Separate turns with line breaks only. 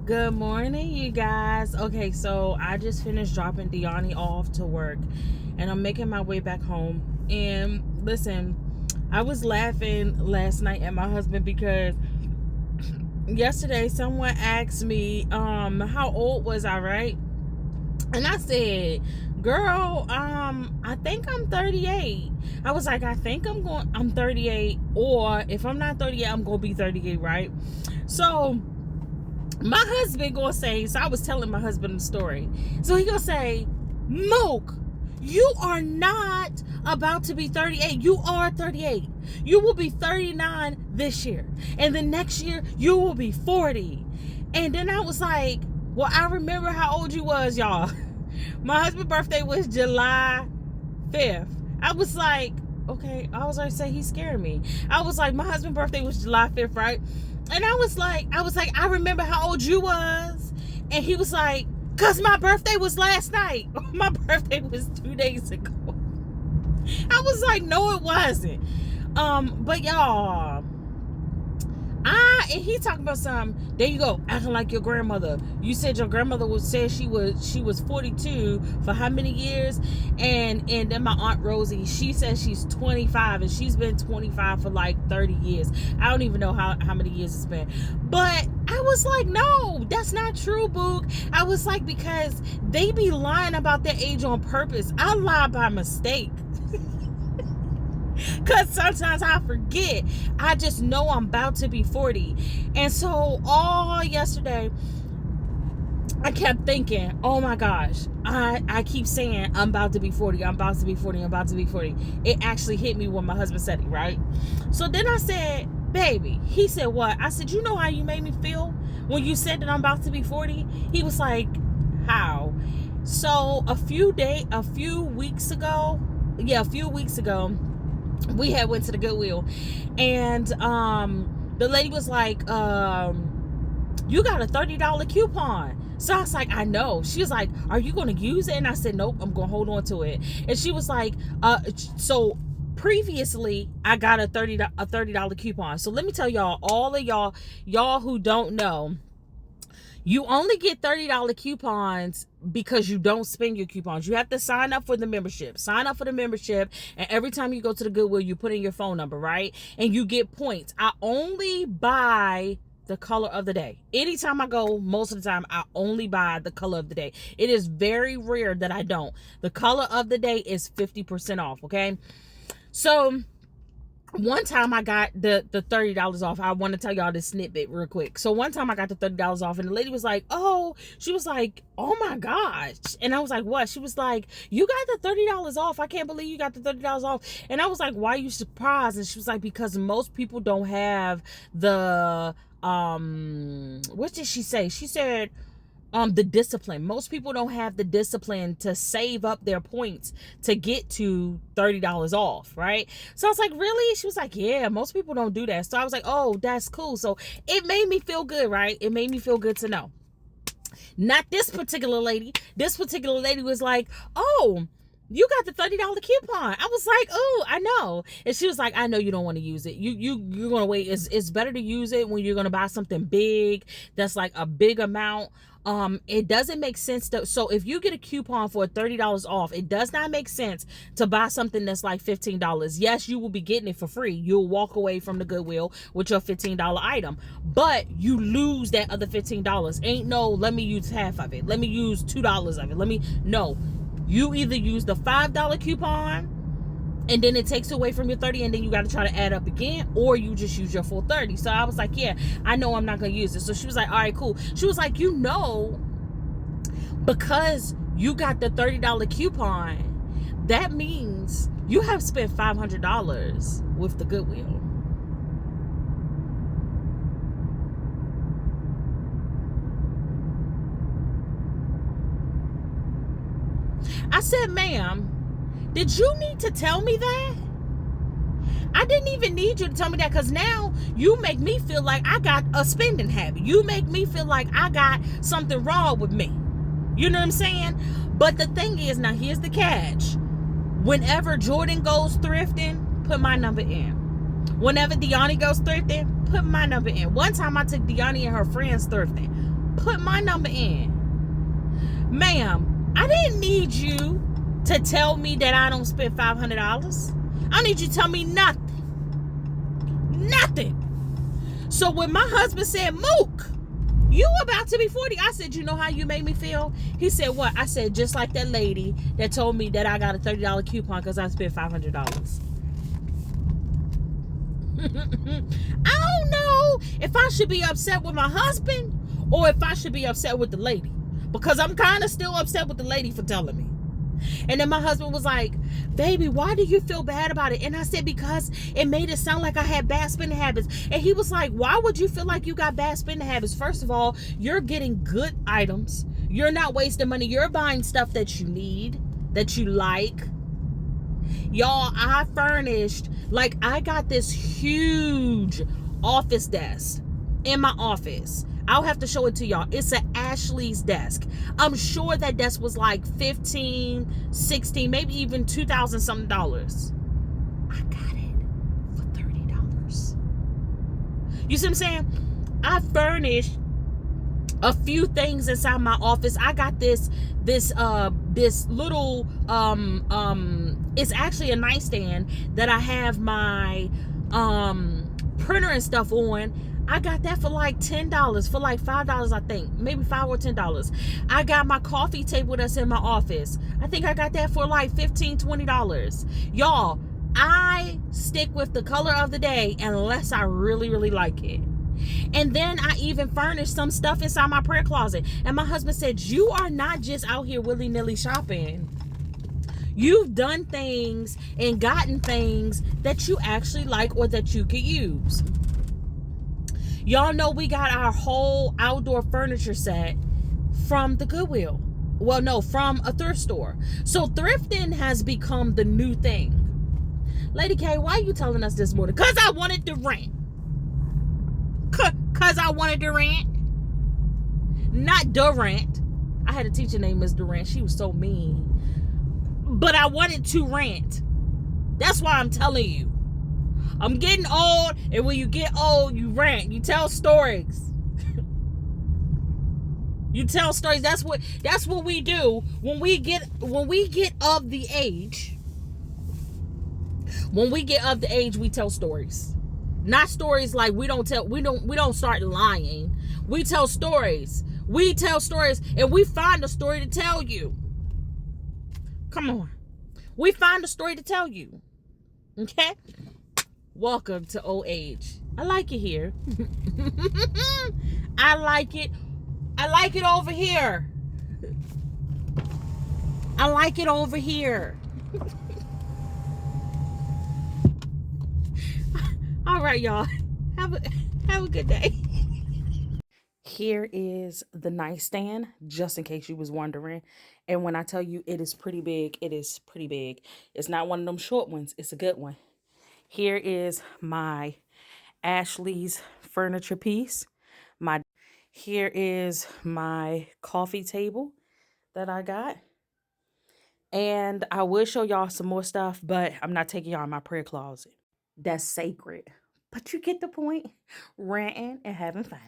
Good morning, you guys. Okay, so I just finished dropping Deani off to work and I'm making my way back home. And listen, I was laughing last night at my husband because yesterday someone asked me how old was I, right? And I said, girl, I think I'm 38. I was like, I'm 38, or if I'm not 38, I'm gonna be 38, right? So my husband gonna say, so I was telling my husband the story. So he gonna say, Mook, you are not about to be 38. You are 38. You will be 39 this year. And the next year, you will be 40. And then I was like, well, I remember how old you was, y'all. My husband's birthday was July 5th. I was like, okay. I was like, say he's scaring me. I was like, my husband's birthday was July 5th, right? And I was like, I remember how old you was. And he was like, cause my birthday was last night. My birthday was 2 days ago. I was like, no, it wasn't. But y'all, and he talking about something. There you go, acting like your grandmother. You said your grandmother said she was 42 for how many years? And then my aunt Rosie, she says she's 25 and she's been 25 for like 30 years. I don't even know how many years it's been. But I was like, no, that's not true, Book. I was like, because they be lying about their age on purpose. I lie by mistake. Because sometimes I forget. I just know I'm about to be 40. And so all yesterday, I kept thinking, oh my gosh, I keep saying I'm about to be 40. I'm about to be 40. I'm about to be 40. It actually hit me when my husband said it, right? So then I said, baby, he said, what? I said, you know how you made me feel when you said that I'm about to be 40? He was like, how? So a few weeks ago, we had went to the Goodwill, and the lady was like, you got a $30 coupon. So I was like, I know. She was like, are you going to use it? And I said, nope, I'm going to hold on to it. And she was like, so previously I got a $30 coupon. So let me tell y'all, all of y'all who don't know, you only get $30 coupons because you don't spend your coupons. You have to sign up for the membership. And every time you go to the Goodwill, you put in your phone number, right? And you get points. I only buy the color of the day. Anytime I go, most of the time, I only buy the color of the day. It is very rare that I don't. The color of the day is 50% off, okay? So one time I got the $30 off. I want to tell y'all this snippet real quick. So one time I got the $30 off and the lady was like, oh my gosh. And I was like, what? She was like, you got the $30 off. I can't believe you got the $30 off. And I was like, why are you surprised? And she was like, because most people don't have the, what did she say? She said, the discipline. Most people don't have the discipline to save up their points to get to $30 off, right? So I was like, really? She was like, yeah, most people don't do that. So I was like, oh, that's cool. So it made me feel good, right? It made me feel good to know. Not this particular lady. This particular lady was like, oh, you got the $30 coupon. I was like, oh, I know. And she was like, I know you don't want to use it. You're going to wait. It's better to use it when you're going to buy something big. That's like a big amount. It doesn't make sense to, so if you get a coupon for $30 off, it does not make sense to buy something that's like $15. Yes, you will be getting it for free. You'll walk away from the Goodwill with your $15 item, but you lose that other $15. Ain't no, let me use half of it. Let me use $2 of it. No. You either use the $5 coupon and then it takes away from your 30 and then you got to try to add up again, or you just use your full 30. So I was like, yeah, I know I'm not going to use it. So she was like, all right, cool. She was like, you know, because you got the $30 coupon, that means you have spent $500 with the Goodwill. I said, ma'am, did you need to tell me that? I didn't even need you to tell me that, because now you make me feel like I got a spending habit. You make me feel like I got something wrong with me. You know what I'm saying? But the thing is, now here's the catch. Whenever Jordan goes thrifting, put my number in. Whenever Deani goes thrifting, put my number in. One time I took Deani and her friends thrifting. put my number in. Ma'am, I didn't need you to tell me that I don't spend $500. I don't need you to tell me nothing. Nothing. So when my husband said, Mook, you about to be 40, I said, you know how you made me feel? He said, what? I said, just like that lady that told me that I got a $30 coupon because I spent $500. I don't know if I should be upset with my husband or if I should be upset with the lady, because I'm kind of still upset with the lady for telling me. And then my husband was like, baby, why do you feel bad about it? And I said, because it made it sound like I had bad spending habits. And he was like, why would you feel like you got bad spending habits? First of all, you're getting good items. You're not wasting money. You're buying stuff that you need, that you like. Y'all, I furnished, like, I got this huge office desk in my office. I'll have to show it to y'all. It's an Ashley's desk. I'm sure that desk was like 15, 16, maybe even 2,000 something dollars. I got it for $30. You see what I'm saying? I furnished a few things inside my office. I got this little it's actually a nightstand that I have my printer and stuff on. I got that for like $10, for like $5, I think, maybe $5 or $10. I got my coffee table that's in my office. I think I got that for like $15, $20. Y'all, I stick with the color of the day unless I really, really like it. And then I even furnished some stuff inside my prayer closet. And my husband said, you are not just out here willy-nilly shopping. You've done things and gotten things that you actually like or that you could use. Y'all know we got our whole outdoor furniture set from the Goodwill. Well, no, from a thrift store. So thrifting has become the new thing. Lady K, why are you telling us this morning? Because I wanted to rent. Because I wanted to rent. Not Durant. I had a teacher named Miss Durant. She was so mean. But I wanted to rent. That's why I'm telling you. I'm getting old, and when you get old, you rant. You tell stories. You tell stories. That's what we do when we get of the age. When we get of the age, we tell stories. Not stories like we don't start lying. We tell stories. We tell stories, and we find a story to tell you. Come on. We find a story to tell you. Okay? Welcome to old age. I like it here. I like it. I like it over here. I like it over here. All right, y'all. Have a good day. Here is the nightstand, just in case you was wondering. And when I tell you it is pretty big, it is pretty big. It's not one of them short ones. It's a good one. Here is my Ashley's furniture piece. Here is my coffee table that I got. And I will show y'all some more stuff, but I'm not taking y'all in my prayer closet. That's sacred. But you get the point. Ranting and having fun.